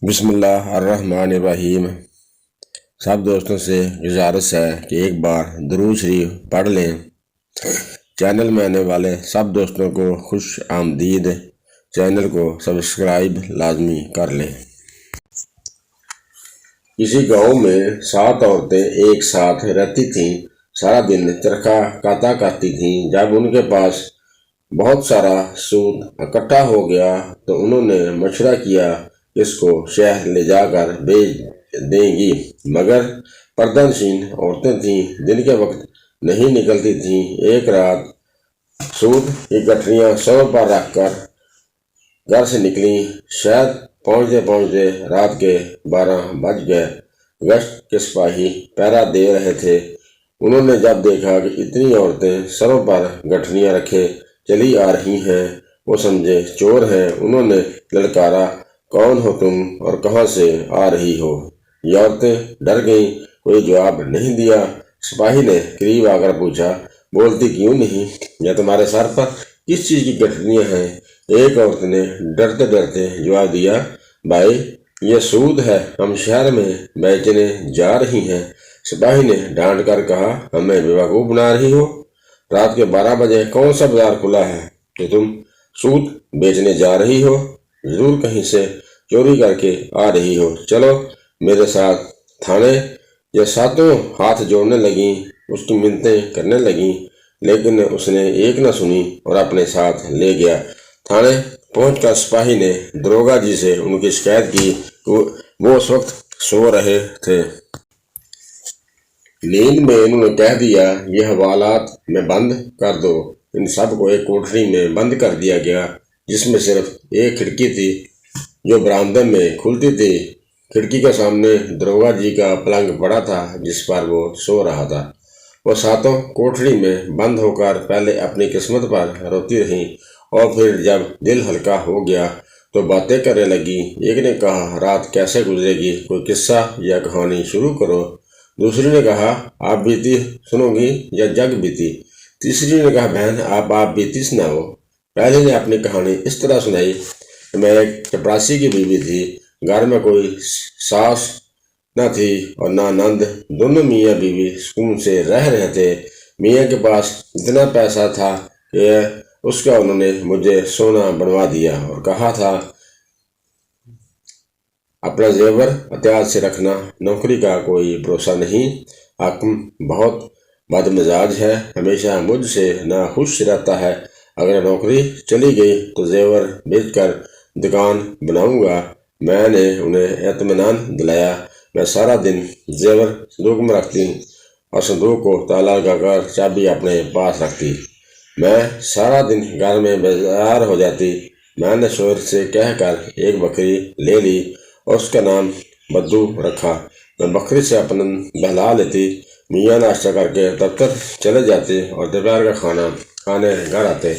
بسم اللہ الرحمن الرحیم۔ سب دوستوں سے گزارش ہے کہ ایک بار درود شریف پڑھ لیں۔ چینل میں آنے والے سب دوستوں کو خوش آمدید۔ چینل کو سبسکرائب لازمی کر لیں۔ کسی گاؤں میں 7 عورتیں ایک ساتھ رہتی تھیں، سارا دن چرخہ کاتا کرتی تھیں۔ جب ان کے پاس بہت سارا سود اکٹھا ہو گیا تو انہوں نے مشورہ کیا کہ اس کو شہر لے جا کر بیچ دیں گی، مگر پردہ نشین عورتیں تھیں، دن کے وقت نہیں نکلتی تھیں۔ ایک رات سود کی گٹھریاں سر پر رکھ کر گھر سے نکلیں۔ شہر پہنچتے پہنچتے رات کے 12 بج گئے۔ گشت کے سپاہی پہرا دے رہے تھے۔ انہوں نے جب دیکھا کہ اتنی عورتیں سروں پر گٹھریاں رکھے چلی آ رہی ہیں، وہ سمجھے چور ہیں۔ انہوں نے للکارا، کون ہو تم اور کہاں سے آ رہی ہو؟ یہ عورتیں ڈر گئیں، کوئی جواب نہیں دیا۔ سپاہی نے قریب آ کر پوچھا، بولتی کیوں نہیں؟ یا تمہارے سر پر کس چیز کی گٹھریاں ہیں؟ ایک عورت نے ڈرتے ڈرتے جواب دیا، بھائی یہ سود ہے، ہم شہر میں بیچنے جا رہی ہیں۔ سپاہی نے ڈانٹ کر کہا، ہمیں بیوقوف بنا رہی ہو؟ رات کے 12 بجے کون سا بازار کھلا ہے کہ تم سود بیچنے جا رہی ہو؟ ضرور کہیں سے چوری کر کے آ رہی ہو، چلو میرے ساتھ تھانے۔ یہ ساتوں ہاتھ جوڑنے لگیں، اس کی منتیں کرنے لگیں، لیکن اس نے ایک نہ سنی اور اپنے ساتھ لے گیا۔ تھانے پہنچ کر سپاہی نے داروغہ جی سے ان کی شکایت کی کہ وہ اس وقت سو رہے تھے۔ نیند میں انہوں نے کہہ دیا، یہ حوالات میں بند کر دو۔ ان سب کو ایک کوٹری میں بند کر دیا گیا، جس میں صرف ایک کھڑکی تھی جو برآمدے میں کھلتی تھی۔ کھڑکی کے سامنے داروغہ جی کا پلنگ پڑا تھا جس پر وہ سو رہا تھا۔ وہ ساتوں کوٹری میں بند ہو کر پہلے اپنی قسمت پر روتی رہیں اور پھر جب دل ہلکا ہو گیا تو باتیں کرنے لگی۔ ایک نے کہا، رات کیسے گزرے گی، کوئی قصہ یا کہانی شروع کرو۔ دوسری نے کہا، آپ بیتی سنو گی یا جگ بیتی؟ تیسری نے کہا، بہن آپ بیتی سناؤ۔ پہلے نے اپنی کہانی اس طرح سنائی کہ میں ایک چپراسی کی بیوی تھی، گھر میں کوئی ساس نہ تھی اور نہ نند، دونوں میاں بیوی سکون سے رہ رہے تھے۔ میاں کے پاس اتنا پیسہ تھا کہ اس کا انہوں نے مجھے سونا بنوا دیا اور کہا تھا اپنا زیور احتیاط سے رکھنا، نوکری کا کوئی بھروسہ نہیں۔ حاکم بہت بد مزاج ہے، ہمیشہ مجھ سے ناخوش رہتا ہے۔ اگر نوکری چلی گئی تو زیور بیچ کر دکان بناؤں گا۔ میں نے انہیں اطمینان دلایا۔ میں سارا دن زیور صندوق میں رکھتی اور صندوق کو تالا لگا کر چابی اپنے پاس رکھتی۔ میں سارا دن گھر میں بیزار ہو جاتی۔ میں نے شوہر سے کہہ کر ایک بکری لے لی اور اس کا نام بدو رکھا۔ میں بکری سے اپنا بہلا لیتی۔ میاں ناشتہ کر کے دفتر چلے جاتے اور دوپہر کا کھانا کھانے گھر آتے۔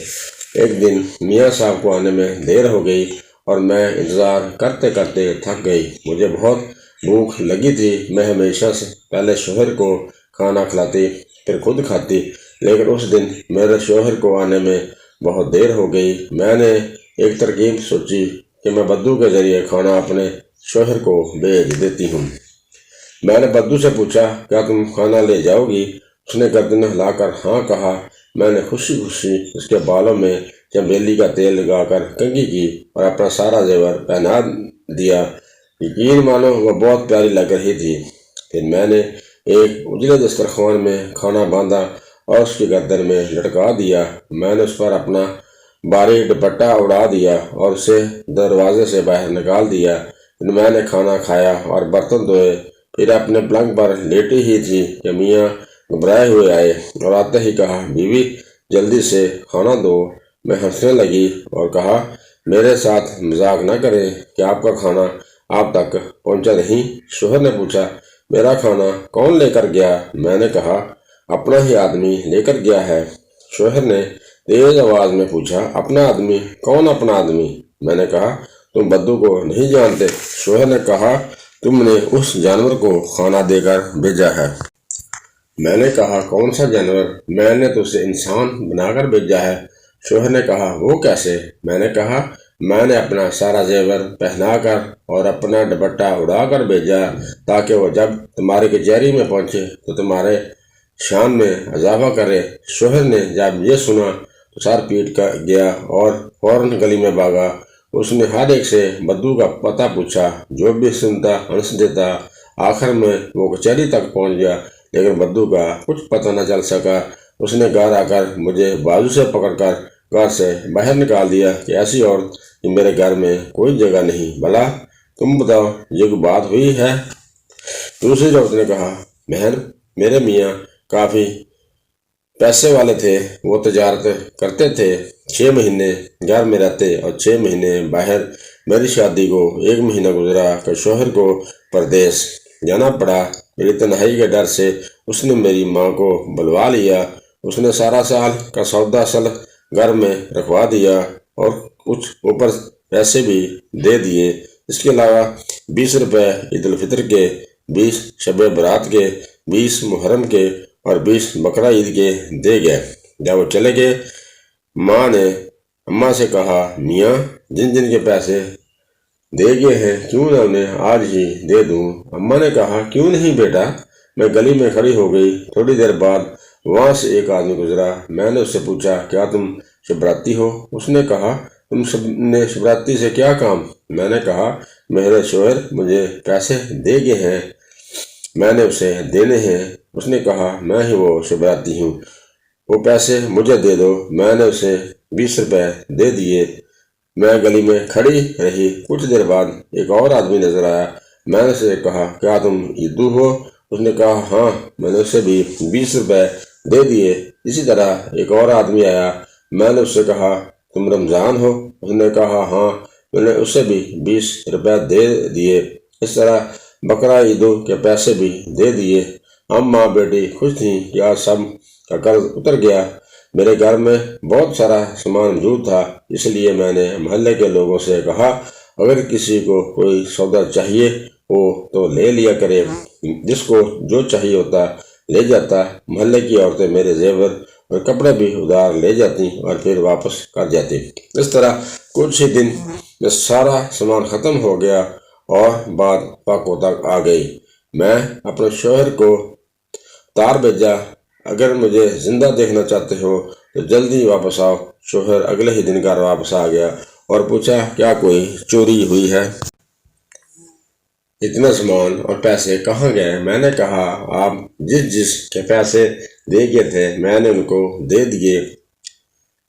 ایک دن میاں صاحب کو آنے میں دیر ہو گئی اور میں انتظار کرتے کرتے تھک گئی۔ مجھے بہت بھوک لگی تھی۔ میں ہمیشہ سے پہلے شوہر کو کھانا کھلاتی پھر خود کھاتی، لیکن اس دن میرے شوہر کو آنے میں بہت دیر ہو گئی۔ میں نے ایک ترکیب سوچی کہ میں بدو کے ذریعے کھانا اپنے شوہر کو بھیج دیتی ہوں۔ میں نے بدو سے پوچھا، کیا تم کھانا لے جاؤ گی؟ اس نے گردن ہلا کر ہاں کہا۔ میں نے خوشی خوشی اس کے بالوں میں چنبیلی کا تیل لگا کر کنگھی کی اور اپنا سارا زیور پہنا دیا۔ یقین مانو وہ بہت پیاری لگ رہی تھی۔ پھر میں نے ایک اجلے دسترخوان میں کھانا باندھا اور اس کی گردن میں لٹکا دیا۔ میں نے اس پر اپنا بھاری دوپٹہ اڑا دیا اور اسے دروازے سے باہر نکال دیا۔ پھر میں نے کھانا کھایا اور برتن دھوئے۔ پھر اپنے پلنگ پر لیٹی ہی تھی کہ میاں گھبرائے ہوئے آئے اور آتے ہی کہا، بیوی جلدی سے کھانا دو۔ میں ہنسنے لگی اور کہا، میرے ساتھ مذاق نہ کریں کہ آپ کا کھانا آپ تک پہنچا نہیں۔ شوہر نے پوچھا، میرا کھانا کون لے کر گیا؟ میں نے کہا، اپنا ہی آدمی لے کر گیا ہے۔ شوہر نے تیز آواز میں پوچھا، اپنا آدمی؟ کون اپنا آدمی؟ میں نے کہا، تم بدو کو نہیں جانتے؟ شوہر نے کہا، تم نے اس جانور کو کھانا دے کر بھیجا ہے۔ میں نے کہا، کون سا جانور؟ میں نے تو اسے انسان بنا کر بھیجا ہے۔ شوہر نے کہا، وہ کیسے؟ میں نے کہا، میں نے اپنا سارا زیور پہنا کر اور اپنا دوپٹہ اڑا کر بھیجا تاکہ وہ جب تمہاری کچہری میں پہنچے تو تمہارے شان میں اضافہ کرے۔ شوہر نے جب یہ سنا تو سر پیٹ کر گیا اور فوراً گلی میں بھاگا۔ اس نے ہر ایک سے بدو کا پتہ پوچھا، جو بھی سنتا ہنس دیتا۔ آخر میں وہ کچہری تک پہنچ گیا لیکن بدو کا کچھ پتہ نہ چل سکا۔ اس نے گھر آ کر مجھے بازو سے پکڑ کر گھر سے باہر نکال دیا کہ ایسی عورت کہ میرے گھر میں کوئی جگہ نہیں۔ بھلا تم بتاؤ یہ کوئی بات ہوئی ہے؟ دوسری عورت نے کہا، بہن، میرے میاں کافی پیسے والے تھے، وہ تجارت کرتے تھے، 6 مہینے گھر میں رہتے اور 6 مہینے باہر۔ میری شادی کو 1 مہینہ گزرا کہ شوہر کو پردیس جانا پڑا۔ میری تنہائی کے ڈر سے اس نے میری ماں کو بلوا لیا۔ اس نے سارا سال کا سودا گھر میں رکھوا دیا اور کچھ اوپر پیسے بھی دے دیے۔ اس کے علاوہ 20 روپے عید الفطر کے، 20 شب برات کے، 20 محرم کے اور 20 بقرہ عید کے دے گئے۔ جب وہ چلے گئے، ماں نے اماں سے کہا، میاں جن جن کے پیسے دے گئے ہیں کیوں نہ انہیں آج ہی دے دوں؟ اماں نے کہا، کیوں نہیں بیٹا؟ میں گلی میں کھڑی ہو گئی۔ تھوڑی دیر بعد وہاں سے ایک آدمی گزرا۔ میں نے اس سے پوچھا، کیا تم شبراتی ہو؟ اس نے کہا، تم سب نے شبراتی سے کیا کام؟ میں نے کہا، میرے شوہر مجھے پیسے دے گئے ہیں، میں نے اسے دینے ہیں۔ اس نے کہا، میں ہی وہ شبراتی ہوں، وہ پیسے مجھے دے دو۔ میں نے اسے 20 روپے دے دیے۔ میں گلی میں کھڑی رہی۔ کچھ دیر بعد ایک اور آدمی نظر آیا۔ میں نے اسے کہا، کیا تم عیدو ہو؟ اس نے کہا، ہاں۔ میں نے اسے بھی 20 روپے دے دیے۔ اسی طرح ایک اور آدمی آیا۔ میں نے اس سے کہا، تم رمضان ہو؟ اس نے کہا، ہاں۔ میں نے اسے بھی 20 روپے دے دیے۔ اس طرح بقرہ عیدوں کے پیسے بھی دے دیے۔ ہم ماں بیٹی خوش تھیں کہ آج سب کا قرض اتر گیا۔ میرے گھر میں بہت سارا سامان موجود تھا، اس لیے میں نے محلے کے لوگوں سے کہا، اگر کسی کو کوئی سودا چاہیے ہو تو لے لیا کرے۔ جس کو جو چاہیے ہوتا لے جاتا۔ محلے کی عورتیں میرے زیور اور کپڑے بھی ادھار لے جاتی اور پھر واپس کر جاتی۔ اس طرح کچھ ہی دن میں سارا سامان ختم ہو گیا اور بات پاکوں تک آ گئی۔ میں اپنے شوہر کو تار بھیجا، اگر مجھے زندہ دیکھنا چاہتے ہو تو جلدی واپس آؤ۔ شوہر اگلے ہی دن گھر واپس آ گیا اور پوچھا، کیا کوئی چوری ہوئی ہے؟ اتنا سامان اور پیسے کہاں گئے؟ میں نے کہا، آپ جس کے پیسے دے گئے تھے میں نے ان کو دے دیے۔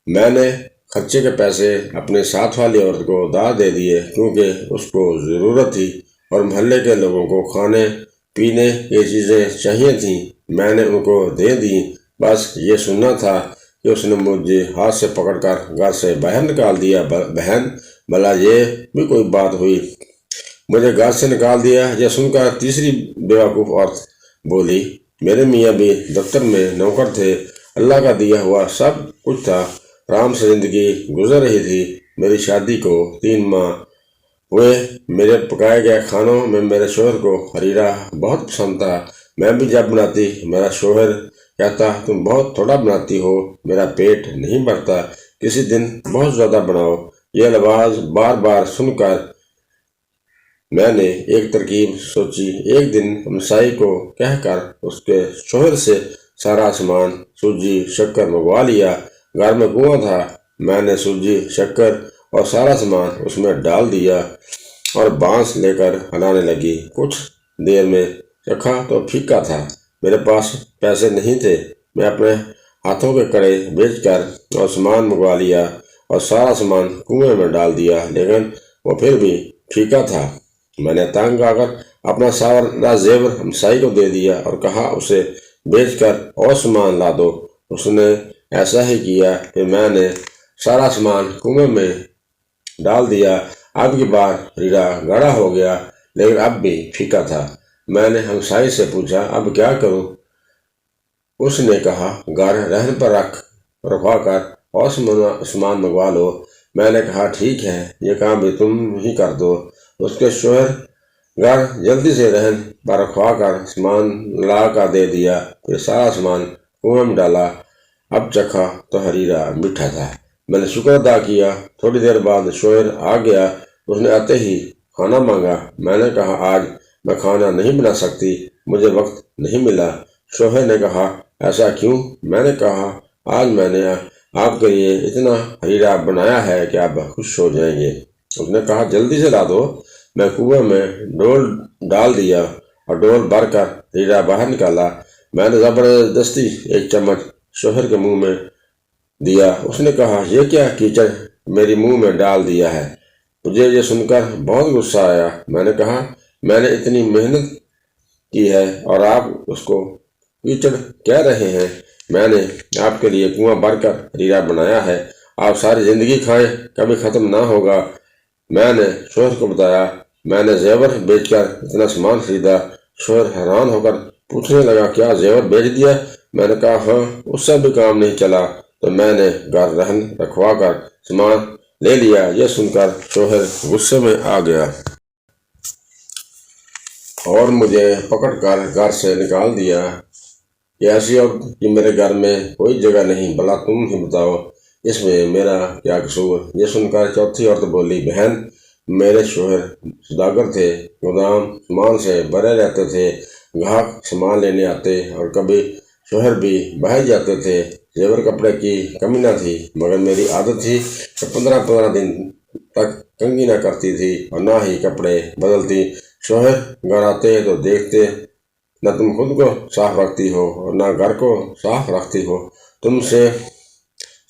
میں نے خرچے کے پیسے اپنے ساتھ والی عورت کو ادھار دے دیے کیونکہ اس کو ضرورت تھی اور محلے کے لوگوں کو کھانے پینے کی چیزیں چاہیے تھیں، میں نے ان کو دے دیں۔ بس یہ سننا تھا کہ اس نے مجھے ہاتھ سے پکڑ کر گھر سے باہر نکال دیا۔ بہن، بھلا یہ بھی کوئی بات ہوئی؟ مجھے گھر سے نکال دیا؟ یہ سن کر تیسری بیوقوف عورت بولی، میرے میاں بھی دفتر میں نوکر تھے، اللہ کا دیا ہوا سب کچھ تھا، آرام سے زندگی گزر رہی تھی۔ میری شادی کو 3 ماہ ہوئے۔ میرے پکائے گئے کھانوں میں میرے شوہر کو حریرہ بہت پسند تھا۔ میں بھی جب بناتی میرا شوہر کہتا، تم بہت تھوڑا بناتی ہو، میرا پیٹ نہیں بھرتا، کسی دن بہت زیادہ بناؤ۔ یہ الفاظ بار بار سن کر میں نے ایک ترکیب سوچی۔ ایک دن ہمسائی کو کہہ کر اس کے شوہر سے سارا سامان سوجی شکر منگوا لیا۔ گھر میں کنواں تھا، میں نے سوجی شکر اور سارا سامان اس میں ڈال دیا اور بانس لے کر ہلانے لگی۔ کچھ دیر میں چکھا تو پھیکا تھا۔ میرے پاس پیسے نہیں تھے۔ میں اپنے ہاتھوں کے کڑے بیچ کر اور سامان منگوا لیا اور سارا سامان کنویں میں ڈال دیا، لیکن وہ پھر بھی پھیکا تھا۔ میں نے تنگ آ کر اپنا سارا زیور ہمسائی کو دے دیا اور کہا، اسے بیچ کر اور سامان لا دو۔ اس نے ایسا ہی کیا۔ پھر میں نے سارا سامان کنویں میں ڈال دیا۔ اب کی بار ہیرا گاڑھا ہو گیا لیکن اب بھی پھیکا تھا۔ میں نے ہمسائی سے پوچھا، اب کیا کروں؟ اس نے کہا، گھر رہن پر رکھوا کر اور سامان منگوا لو۔ میں نے کہا، ٹھیک ہے، یہ کام بھی تم ہی کر دو۔ اس کے شوہر گھر جلدی سے رہن پر رکھوا کر سامان لا کر دے دیا، پھر سارا سامان کنویں میں ڈالا۔ اب چکھا تو حریرہ میٹھا تھا۔ میں نے شکر ادا کیا۔ تھوڑی دیر بعد شوہر آ گیا۔ اس نے آتے ہی کھانا مانگا۔ میں نے کہا آج میں کھانا نہیں بنا سکتی، مجھے وقت نہیں ملا۔ شوہر نے کہا ایسا کیوں؟ میں نے کہا آج میں نے آپ کے لیے اتنا ہریرا بنایا ہے کہ آپ خوش ہو جائیں گے۔ اس نے کہا جلدی سے لا دو۔ میں کنویں میں ڈول ڈال دیا اور ڈول بھر کر ہریرا باہر نکالا۔ میں نے زبردستی ایک چمچ شوہر کے منہ میں دیا۔ اس نے کہا یہ کیا کیچڑ میرے منہ میں ڈال دیا ہے؟ مجھے یہ سن کر بہت غصہ آیا۔ میں نے کہا میں نے اتنی محنت کی ہے اور آپ اس کو کیچڑ کہہ رہے ہیں؟ میں نے آپ کے لیے کنواں بھر کر ہریرا بنایا ہے، آپ ساری زندگی کھائیں، کبھی ختم نہ ہوگا۔ میں نے شوہر کو بتایا میں نے زیور بیچ کر اتنا سامان خریدا۔ شوہر حیران ہو کر پوچھنے لگا کیا زیور بیچ دیا؟ میں نے کہا ہاں، اس سے بھی کام نہیں چلا تو میں نے گھر رہن رکھوا کر سامان لے لیا۔ یہ سن کر شوہر غصے میں آ گیا اور مجھے پکڑ کر گھر سے نکال دیا کہ ایسی عورت کی میرے گھر میں کوئی جگہ نہیں، بھلا تم ہی بتاؤ اس میں میرا کیا قصور؟ یہ سن کر چوتھی عورت بولی بہن، میرے شوہر سوداگر تھے، گودام سامان سے بھرے رہتے تھے، گاہک سامان لینے آتے اور کبھی شوہر بھی باہر جاتے تھے، زیور کپڑے کی کمی نہ تھی، مگر میری عادت تھی کہ 15 دن تک کنگھی نہ کرتی تھی اور نہ ہی کپڑے بدلتی۔ شوہر گھر آتے تو دیکھتے نہ تم خود کو صاف رکھتی ہو اور نہ گھر کو صاف رکھتی ہو، تم سے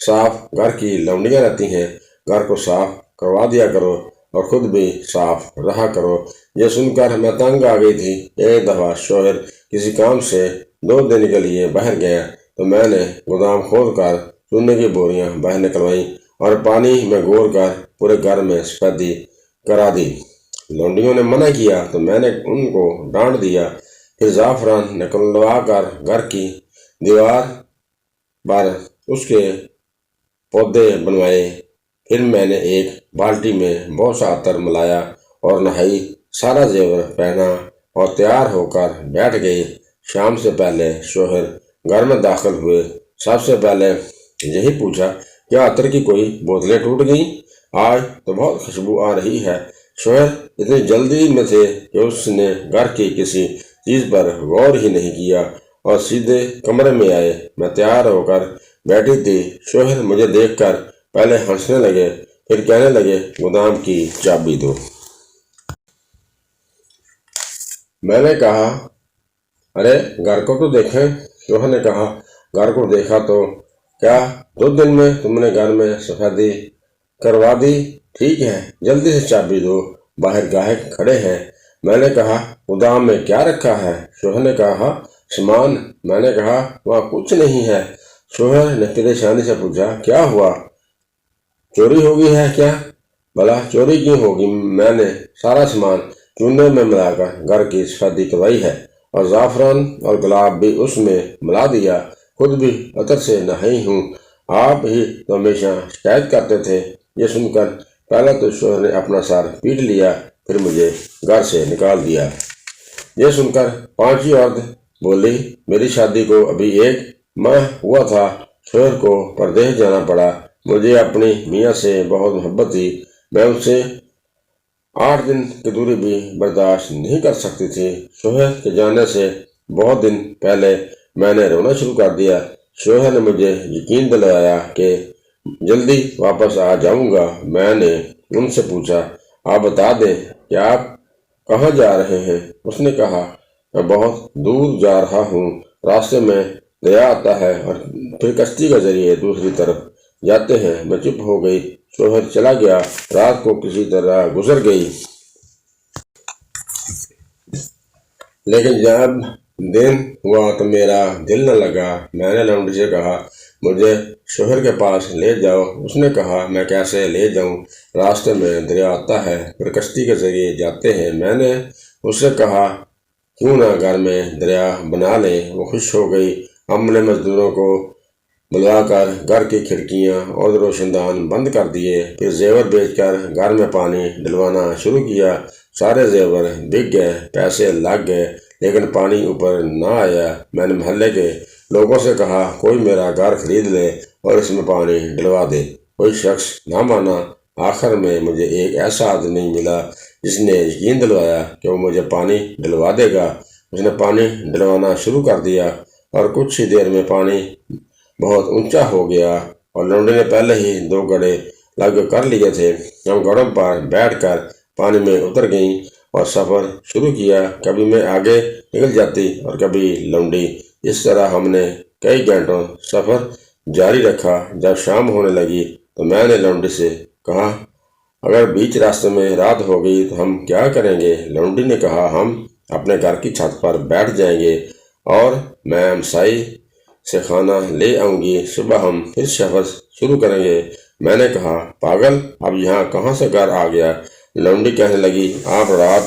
صاف گھر کی لونڈیاں رہتی ہیں، گھر کو صاف کروا دیا کرو اور خود بھی صاف رہا کرو۔ یہ سن کر میں تنگ آ گئی تھی۔ ایک دفعہ شوہر کسی کام سے 2 دن کے لیے باہر گیا تو میں نے گودام کھول کر چونے کی بوریاں باہر نکلوائیں اور پانی میں گور کر پورے گھر میں سفیدی کرا دی۔ لونڈیوں نے منع کیا تو میں نے ان کو ڈانٹ دیا، پھر زعفران نکلوا کر گھر کی دیوار پر اس کے پودے بنوائے۔ پھر میں نے ایک بالٹی میں بہت سا عطر ملایا اور نہائی، سارا زیور پہنا اور تیار ہو کر بیٹھ گئی۔ شام سے پہلے شوہر گھر میں داخل ہوئے۔ سب سے پہلے یہی پوچھا کیا عطر کی کوئی بوتلیں ٹوٹ گئیں؟ آج تو بہت خوشبو آ رہی ہے۔ شوہر اتنی جلدی میں تھے کہ اس نے گھر کی کسی چیز پر غور ہی نہیں کیا اور سیدھے کمرے میں آئے۔ میں تیار ہو کر بیٹھی تھی۔ شوہر مجھے دیکھ کر پہلے ہنسنے لگے، پھر کہنے لگے گودام کی چابی دو۔ میں نے کہا ارے گھر کو تو دیکھیں۔ شوہر نے کہا گھر کو دیکھا تو کیا 2 دن میں تم نے گھر میں سفیدی کروا دی؟ ٹھیک ہے، جلدی سے چابی دو، باہر گاہک کھڑے ہیں۔ میں نے کہا گودام میں کیا رکھا ہے؟ شوہر نے کہا سامان۔ میں نے کہا وہاں کچھ نہیں ہے۔ شوہر نے پریشانی سے پوچھا کیا ہوا؟ چوری ہو گئی ہے کیا؟ بھلا چوری کیوں ہوگی؟ میں نے سارا سامان چونے میں ملا کر گھر کی سفیدی کروائی ہے اور زعفران اور گلاب بھی اس میں ملا دیا، خود بھی عطر سے نہائی ہوں۔ آپ ہی تو ہمیشہ شکایت کرتے تھے۔ یہ سن کر پہلے تو شوہر نے اپنا سر پیٹ لیا، پھر مجھے گھر سے نکال دیا۔ یہ سن کر 5ویں عورت بولی میری شادی کو ابھی 1 ماہ ہوا تھا، شوہر کو پردیس جانا پڑا۔ مجھے اپنی میاں سے بہت محبت تھی، میں ان سے 8 دن کی دوری بھی برداشت نہیں کر سکتی تھی۔ شوہر کے جانے سے بہت دن پہلے میں نے رونا شروع کر دیا۔ شوہر نے مجھے یقین دلایا کہ جلدی واپس آ جاؤں گا۔ میں نے ان سے پوچھا آپ بتا دیں کہ آپ کہاں جا رہے ہیں؟ اس نے کہا میں بہت دور جا رہا ہوں، راستے میں دریا آتا ہے اور پھر کشتی کے ذریعے دوسری طرف جاتے ہیں۔ میں چپ ہو گئی۔ شوہر چلا گیا۔ رات کو کسی طرح گزر گئی، لیکن جب دن ہوا تو میرا دل نہ لگا۔ میں نے لونڈی سے کہا مجھے شوہر کے پاس لے جاؤ۔ اس نے کہا میں کیسے لے جاؤں؟ راستے میں دریا آتا ہے، پھر کشتی کے ذریعے جاتے ہیں۔ میں نے اس سے کہا کیوں نہ گھر میں دریا بنا لیں؟ وہ خوش ہو گئی۔ ہم نے مزدوروں کو بلوا کر گھر کی کھڑکیاں اور روشن دان بند کر دیے، پھر زیور بیچ کر گھر میں پانی ڈلوانا شروع کیا۔ سارے زیور بک گئے، پیسے لگ گئے، لیکن پانی اوپر نہ آیا۔ میں نے محلے کے لوگوں سے کہا کوئی میرا گھر خرید لے اور اس میں پانی ڈلوا دے۔ کوئی شخص نہ مانا۔ آخر میں مجھے ایک ایسا آدمی ملا جس نے یقین دلوایا کہ وہ مجھے پانی ڈلوا دے گا۔ اس نے پانی ڈلوانا شروع کر دیا اور کچھ ہی دیر میں پانی بہت اونچا ہو گیا اور لونڈی نے پہلے ہی 2 گڑھے لگ کر لیے تھے۔ ہم گڑھوں پر بیٹھ کر پانی میں اتر گئیں اور سفر شروع کیا۔ کبھی میں آگے نکل جاتی اور کبھی لونڈی۔ اس طرح ہم نے کئی گھنٹوں سفر جاری رکھا۔ جب شام ہونے لگی تو میں نے لونڈی سے کہا، اگر بیچ راستے میں رات ہو گئی تو ہم کیا کریں گے؟ لونڈی نے کہا، ہم اپنے گھر کی چھت پر بیٹھ جائیں گے اور میں ہمسائی سے کھانا لے آؤں گی۔ صبح ہم پھر سفر شروع کریں گے۔ میں نے کہا، پاگل، اب یہاں کہاں سے گھر آ گیا؟ لونڈی کہنے لگی، آپ رات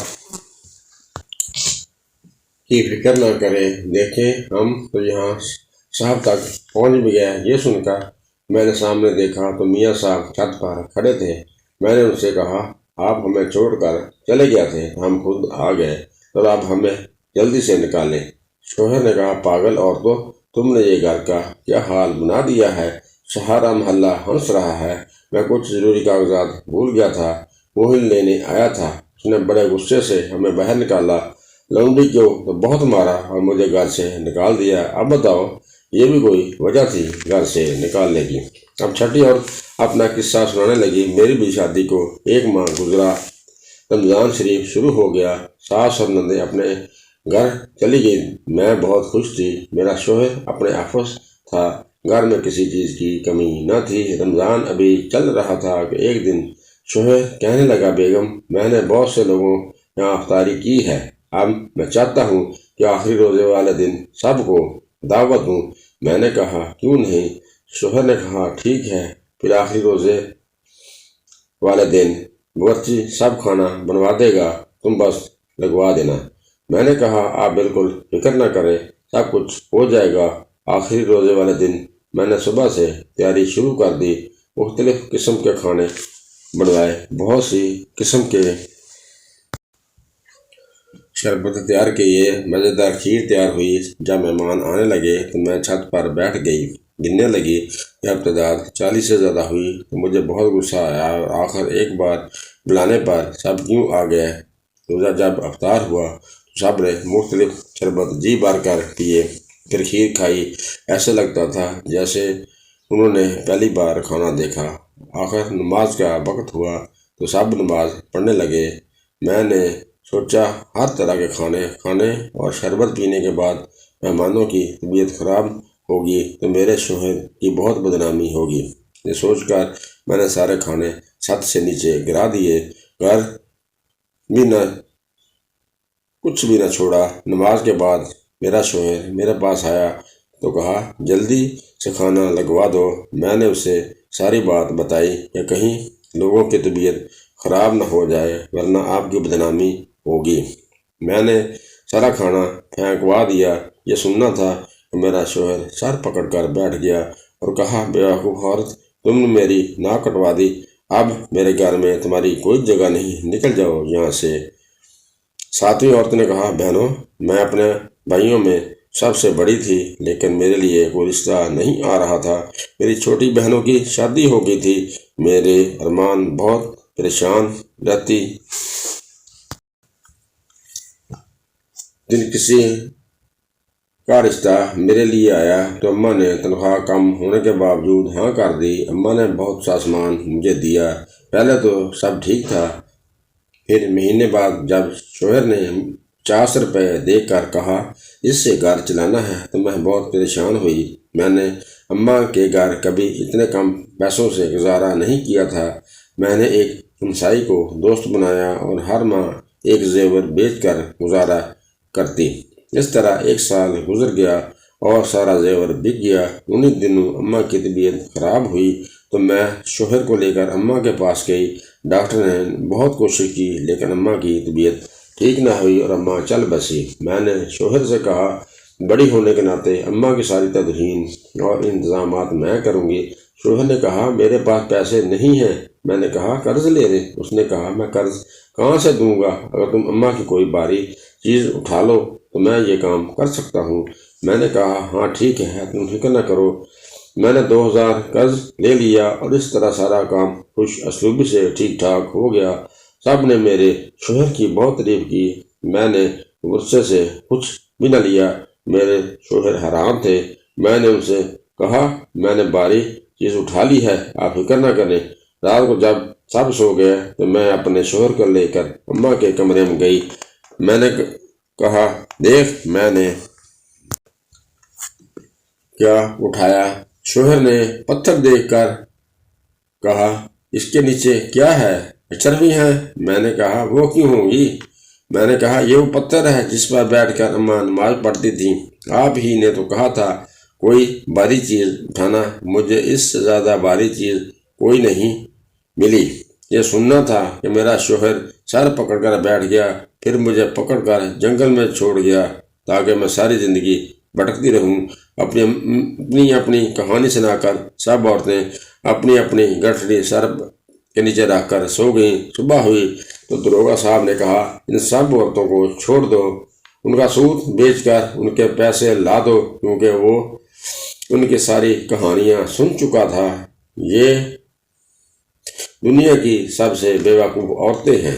کی فکر نہ کریں، دیکھیں ہم تو یہاں صاحب تک پہنچ بھی گئے۔ یہ سن کر میں نے سامنے دیکھا تو میاں صاحب چھت پر کھڑے تھے۔ میں نے ان سے کہا، آپ ہمیں چھوڑ کر چلے گئے تھے، ہم خود آ گئے، تو اب ہمیں جلدی سے نکالیں۔ شوہر نے کہا، پاگل عورتوں، تم نے یہ گھر کا کیا حال بنا دیا ہے؟ سارا محلہ ہنس رہا ہے۔ میں کچھ ضروری کاغذات بھول گیا تھا، وہی لینے آیا تھا۔ اس نے بڑے غصے سے ہمیں باہر نکالا۔ لونڈی کو تو بہت مارا اور مجھے گھر سے نکال دیا۔ اب بتاؤ، یہ بھی کوئی وجہ تھی گھر سے نکالنے کی؟ اب چھٹی اور اپنا قصہ سنانے لگی۔ میری بھی شادی کو 1 ماہ گزرا، رمضان شریف شروع ہو گیا، ساس اور نندیں اپنے گھر چلی گئی۔ میں بہت خوش تھی، میرا شوہر اپنے آفس تھا، گھر میں کسی چیز کی کمی نہ تھی۔ رمضان ابھی چل رہا تھا کہ ایک دن شوہر کہنے لگا، بیگم، میں نے بہت سے لوگوں یہاں افطاری کی ہے، اب میں چاہتا ہوں کہ آخری روزے والے دن سب کو دعوت دوں۔ میں نے کہا، کیوں نہیں؟ شوہر نے کہا، ٹھیک ہے، پھر آخری روزے والے دن باورچی سب کھانا بنوا دے گا، تم بس لگوا دینا۔ میں نے کہا، آپ بالکل فکر نہ کریں، سب کچھ ہو جائے گا۔ آخری روزے والے دن میں نے صبح سے تیاری شروع کر دی، مختلف قسم کے کھانے بنوائے، بہت سی قسم کے شربت تیار کیے، مزیدار کھیر تیار ہوئی۔ جب مہمان آنے لگے تو میں چھت پر بیٹھ گئی، گننے لگی۔ جب تعداد 40 سے زیادہ ہوئی تو مجھے بہت غصہ آیا اور آخر ایک بار بلانے پر سب کیوں آ گئے۔ روزہ جب افطار ہوا تو سب نے مختلف شربت جی بھر کر پیے، پھر کھیر کھائی۔ ایسے لگتا تھا جیسے انہوں نے پہلی بار کھانا دیکھا۔ آخر نماز کا وقت ہوا تو سب نماز پڑھنے لگے۔ میں نے سوچا، ہر طرح کے کھانے اور شربت پینے کے بعد مہمانوں کی طبیعت خراب ہوگی تو میرے شوہر کی بہت بدنامی ہوگی۔ یہ سوچ کر میں نے سارے کھانے چھت سے نیچے گرا دیے، گھر بھی نہ کچھ بھی نہ چھوڑا۔ نماز کے بعد میرا شوہر میرے پاس آیا تو کہا، جلدی سے کھانا لگوا دو۔ میں نے اسے ساری بات بتائی کہ کہیں لوگوں کی طبیعت خراب نہ ہو جائے ورنہ آپ کی بدنامی ہوگی۔ میں نے سارا کھانا پھینکوا دیا۔ یہ سننا تھا کہ میرا شوہر سر پکڑ کر بیٹھ گیا اور کہا، بے وقوف عورت، تم نے میری ناک کٹوا دی، اب میرے گھر میں تمہاری کوئی جگہ نہیں، نکل جاؤ یہاں سے۔ ساتویں عورت نے کہا، بہنوں، میں اپنے بھائیوں میں سب سے بڑی تھی، لیکن میرے لیے کوئی رشتہ نہیں آ رہا تھا۔ میری چھوٹی بہنوں کی شادی ہو گئی تھی، میرے ارمان بہت پریشان رہتی دن کسی کا رشتہ میرے لیے آیا تو اماں نے تنخواہ کم ہونے کے باوجود ہاں کر دی۔ اماں نے بہت سا سامان مجھے دیا۔ پہلے تو سب ٹھیک تھا، پھر مہینے بعد جب شوہر نے 50 روپے دے کر کہا اس سے گھر چلانا ہے تو میں بہت پریشان ہوئی۔ میں نے اماں کے گھر کبھی اتنے کم پیسوں سے گزارا نہیں کیا تھا۔ میں نے ایک ہمسائی کو دوست بنایا اور ہر ماہ ایک زیور بیچ کر گزارا کرتی۔ اس طرح 1 سال گزر گیا اور سارا زیور بک گیا۔ انہی دنوں اماں کی طبیعت خراب ہوئی تو میں شوہر کو لے کر اماں کے پاس گئی۔ ڈاکٹر نے بہت کوشش کی لیکن اماں کی طبیعت ٹھیک نہ ہوئی اور اماں چل بسی۔ میں نے شوہر سے کہا، بڑی ہونے کے ناطے اماں کی ساری تدفین اور انتظامات میں کروں گی۔ شوہر نے کہا، میرے پاس پیسے نہیں ہیں۔ میں نے کہا، قرض لے لے۔ اس نے کہا، میں قرض کہاں سے دوں گا؟ اگر تم اماں کی کوئی باری چیز اٹھا لو تو میں یہ کام کر سکتا ہوں۔ میں نے کہا، ہاں ٹھیک ہے، تم فکر نہ کرو، میں نے 2000 قرض لے لیا اور اس طرح سارا کام خوش اسلوبی سے ٹھیک ٹھاک ہو گیا۔ سب نے میرے شوہر کی بہت تعریف کی۔ میں نے غصے سے کچھ بھی نہ لیا۔ میرے شوہر حیران تھے۔ میں نے ان سے کہا میں نے بھاری چیز اٹھا لی ہے، آپ فکر نہ کریں۔ رات کو جب سب سو گئے تو میں اپنے شوہر کو لے کر اماں کے کمرے میں گئی۔ میں نے کہا دیکھ میں نے کیا اٹھایا۔ شوہر نے پتھر دیکھ کر کہا اس کے نیچے کیا ہے؟ چربی ہے۔ میں نے کہا وہ کیوں ہوگی؟ میں نے کہا یہ وہ پتھر ہے جس پر بیٹھ کر اماں نماز پڑھتی تھی۔ آپ ہی نے تو کہا تھا کوئی بھاری چیز اٹھانا، مجھے اس سے زیادہ بھاری چیز کوئی نہیں ملی۔ یہ سننا تھا کہ میرا شوہر سر پکڑ کر بیٹھ گیا، پھر مجھے پکڑ کر جنگل میں چھوڑ گیا تاکہ میں ساری زندگی بھٹکتی رہوں۔ اپنی کہانی سنا کر سب عورتیں اپنی اپنی گٹھڑی سر کے نیچے رکھ کر سو گئیں۔ صبح ہوئی تو داروغہ صاحب نے کہا ان سب عورتوں کو چھوڑ دو، ان کا سود بیچ کر ان کے پیسے لا دو، کیونکہ وہ ان کی ساری کہانیاں سن چکا تھا۔ یہ دنیا کی سب سے بے وقوف عورتیں ہیں۔